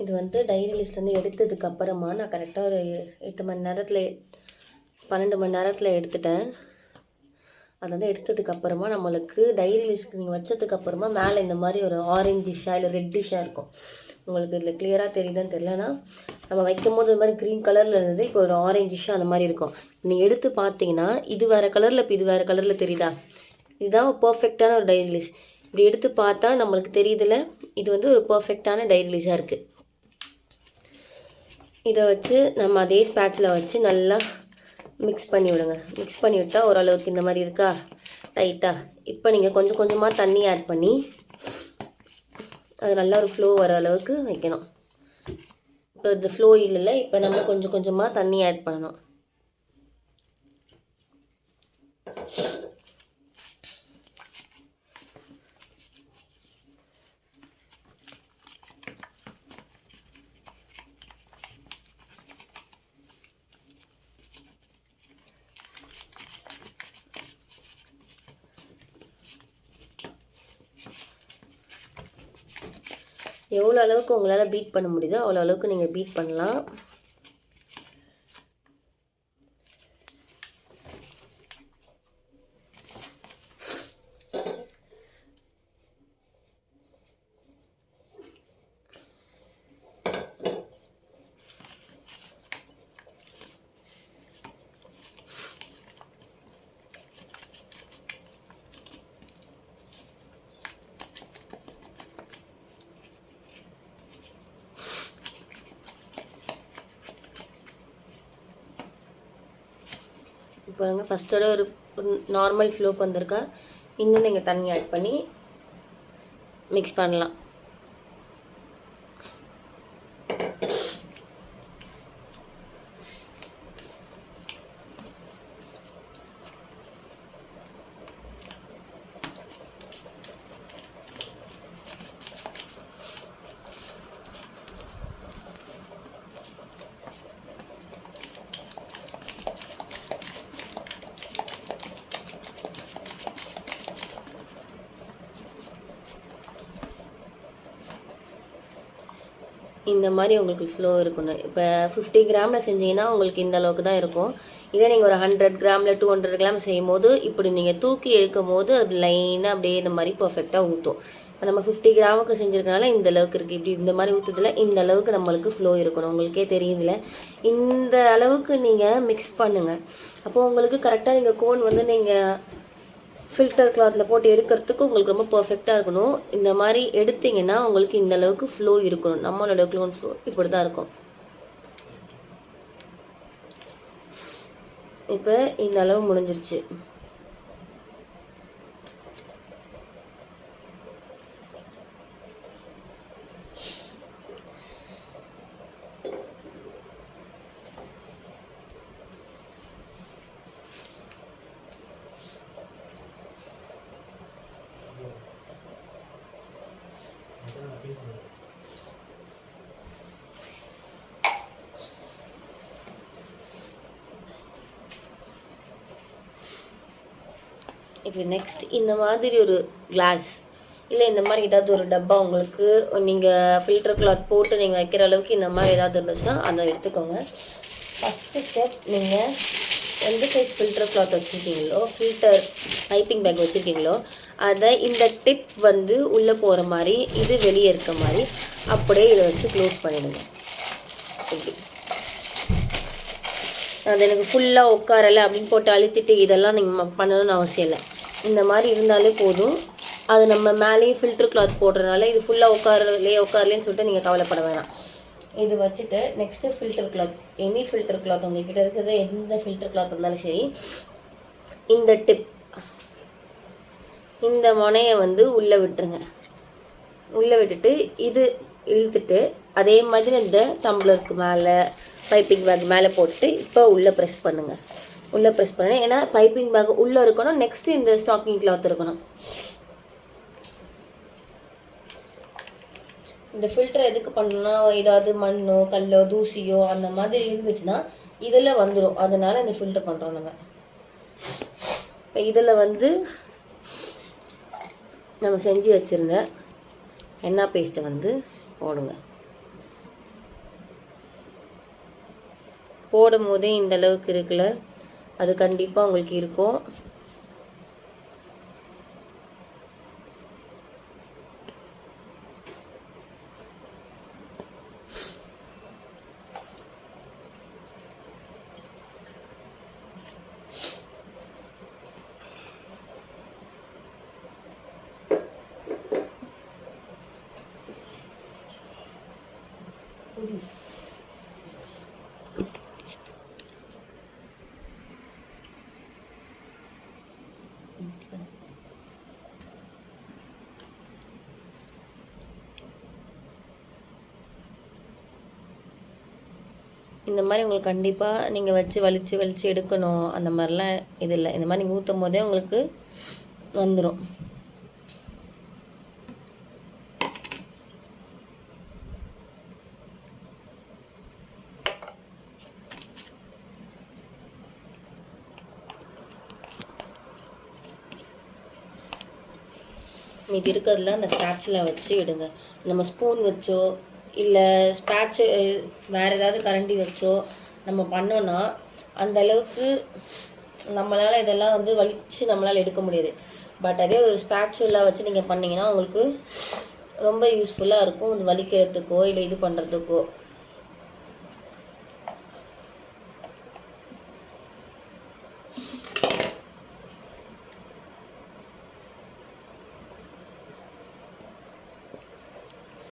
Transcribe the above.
இது வந்து டைரி லிஸ்ட்லேருந்து எடுத்ததுக்கு அப்புறமா நான் கரெக்டாக ஒரு 8 மணி நேரத்தில் 12 மணி நேரத்தில் எடுத்துட்டேன். அது வந்து எடுத்ததுக்கப்புறமா நம்மளுக்கு டைரி லிஸ்ட் நீங்கள் வச்சதுக்கப்புறமா மேலே இந்த மாதிரி ஒரு ஆரஞ்சிஷாக இல்லை ரெட்டிஷாக இருக்கும். உங்களுக்கு இதில் கிளியராக தெரியுதுன்னு தெரியலனா, நம்ம வைக்கும் போது இது மாதிரி க்ரீன் கலரில் இருந்தது, இப்போ ஒரு ஆரஞ்சிஷாக அந்த மாதிரி இருக்கும். நீங்கள் எடுத்து பார்த்தீங்கன்னா இது வேறு கலரில், இப்போ இது வேறு கலரில் தெரியுதா? இதுதான் பர்ஃபெக்டான ஒரு டைரி லிஸ்ட். இப்படி எடுத்து பார்த்தா நம்மளுக்கு தெரியுதுல, இது வந்து ஒரு பர்ஃபெக்டான டைரி லிஸ்டாக இருக்குது. இதை வச்சு நம்ம அதே ஸ்பேட்சில் வச்சு நல்லா மிக்ஸ் பண்ணி விடுங்க. மிக்ஸ் பண்ணி விட்டால் ஓரளவுக்கு இந்த மாதிரி இருக்கா டைட்டாக. இப்போ நீங்கள் கொஞ்சம் கொஞ்சமாக தண்ணி ஆட் பண்ணி அது நல்லா ஒரு ஃப்ளோ வர அளவுக்கு வைக்கணும். இப்போ இந்த ஃப்ளோ இல்லைல்ல, இப்போ நம்ம கொஞ்சம் கொஞ்சமாக தண்ணி ஆட் பண்ணணும். எவ்வளோ அளவுக்கு உங்களால் பீட் பண்ண முடியுதோ அவ்வளோ அளவுக்கு நீங்கள் பீட் பண்ணலாம். பாருங்க, ஃபஸ்ட்டோட ஒரு நார்மல் ஃப்ளோக்கு வந்திருக்கா. இன்னும் நீங்கள் தண்ணி ஆட் பண்ணி மிக்ஸ் பண்ணலாம். இந்த மாதிரி உங்களுக்கு ஃப்ளோ இருக்கணும். இப்போ 50 கிராமில் செஞ்சீங்கன்னா உங்களுக்கு இந்த அளவுக்கு தான் இருக்கும். இதே நீங்கள் ஒரு 100 கிராமில் 200 கிராம் செய்யும் போது இப்படி நீங்கள் தூக்கி எடுக்கும் போது அது லைனாக அப்படியே இந்த மாதிரி பர்ஃபெக்டாக ஊற்றும். இப்போ நம்ம 50 கிராமுக்கு செஞ்சுருக்கனால இந்த அளவுக்கு இருக்குது. இப்படி இந்த மாதிரி ஊற்றுறதுல இந்த அளவுக்கு நம்மளுக்கு ஃப்ளோ இருக்கணும். உங்களுக்கே தெரியுதுல, இந்த அளவுக்கு நீங்கள் மிக்ஸ் பண்ணுங்கள். அப்போது உங்களுக்கு கரெக்டாக நீங்கள் கோன் வந்து நீங்கள் ஃபில்டர் கிளாத்தில் போட்டு எடுக்கிறதுக்கு உங்களுக்கு ரொம்ப பர்ஃபெக்டாக இருக்கணும். இந்த மாதிரி எடுத்திங்கன்னா உங்களுக்கு இந்த அளவுக்கு ஃப்ளோ இருக்கணும். நம்மளோட க்ளோன் ஃப்ளோ இப்படி தான் இருக்கும். இப்போ இந்த அளவு முடிஞ்சிருச்சு. இப்போ நெக்ஸ்ட் இந்த மாதிரி ஒரு கிளாஸ் இல்லை இந்த மாதிரி ஏதாவது ஒரு டப்பா உங்களுக்கு நீங்கள் ஃபில்டர் கிளாத் போட்டு நீங்கள் வைக்கிற அளவுக்கு இந்த மாதிரி ஏதாவது இருந்துச்சுன்னா அதை எடுத்துக்கோங்க. ஃபஸ்ட்டு ஸ்டெப், நீங்கள் எந்த சைஸ் ஃபில்டர் கிளாத் வச்சுருக்கீங்களோ, ஃபில்டர் பைப்பிங் பேக் வச்சுருக்கீங்களோ, அதை இந்த டிப் வந்து உள்ளே போகிற மாதிரி, இது வெளியே இருக்க மாதிரி அப்படியே இதை வச்சு க்ளோஸ் பண்ணிடுங்க. இப்படி அது எனக்கு ஃபுல்லாக உட்காரலை அப்படின்னு போட்டு அழுத்திட்டு இதெல்லாம் நீங்கள் பண்ணணும்னு அவசியம் இல்லை. இந்த மாதிரி இருந்தாலே போதும். அது நம்ம மேலேயே ஃபில்டர் கிளாத் போடுறதுனால இது ஃபுல்லாக உட்காரலேன்னு சொல்லிட்டு நீங்கள் கவலைப்பட வேணாம். இது வச்சுட்டு next filter cloth, any filter cloth உங்கள்கிட்ட இருக்கிறது எந்த ஃபில்டர் கிளாத் இருந்தாலும் சரி, இந்த டிப் இந்த முனையை வந்து உள்ளே விட்டுருங்க. உள்ளே விட்டுட்டு இது இழுத்துட்டு அதே மாதிரி இந்த டம்ளருக்கு மேலே பைப்பிங் பேக் மேலே போட்டு இப்போ உள்ளே ப்ரெஸ் பண்ணுங்கள். உள்ளே ப்ரெஸ் பண்ணணும். ஏன்னா பைப்பிங் பேக் உள்ளே இருக்கணும். நெக்ஸ்ட்டு இந்த ஸ்டாக்கிங் கிளாத் இருக்கணும். இந்த ஃபில்டர் எதுக்கு பண்ணணும்னா, ஏதாவது மண்ணோ கல்லோ தூசியோ அந்த மாதிரி இருந்துச்சுன்னா இதில் வந்துடும். அதனால் இந்த ஃபில்டர் பண்ணுறோம் நம்ம. இப்போ இதில் வந்து நம்ம செஞ்சு வச்சுருந்த ஹென்னா பேஸ்ட்டை வந்து போடுங்க. போடும் போதே இந்த அளவுக்கு இருக்குல்ல, அது கண்டிப்பாக உங்களுக்கு இருக்கும். இந்த மாதிரி உங்களுக்கு கண்டிப்பாக நீங்கள் வச்சு வலிச்சு எடுக்கணும் அந்த மாதிரிலாம் இது இல்லை. இந்த மாதிரி நீங்கள் ஊற்றும் போதே உங்களுக்கு வந்துடும். மீதி இருக்கிறதுல அந்த ஸ்பேட்சில் வச்சு எடுங்க. நம்ம ஸ்பூன் வச்சோ இல்லை ஸ்பேட்சு வேறு ஏதாவது கரண்டி வச்சோ நம்ம பண்ணோன்னா அந்த அளவுக்கு நம்மளால் இதெல்லாம் வந்து வலிச்சு நம்மளால் எடுக்க முடியாது. பட் அதே ஒரு ஸ்பேட்சுலாம் வச்சு நீங்கள் பண்ணிங்கன்னா உங்களுக்கு ரொம்ப யூஸ்ஃபுல்லாக இருக்கும். இது வலிக்கிறதுக்கோ இல்லை இது பண்ணுறதுக்கோ.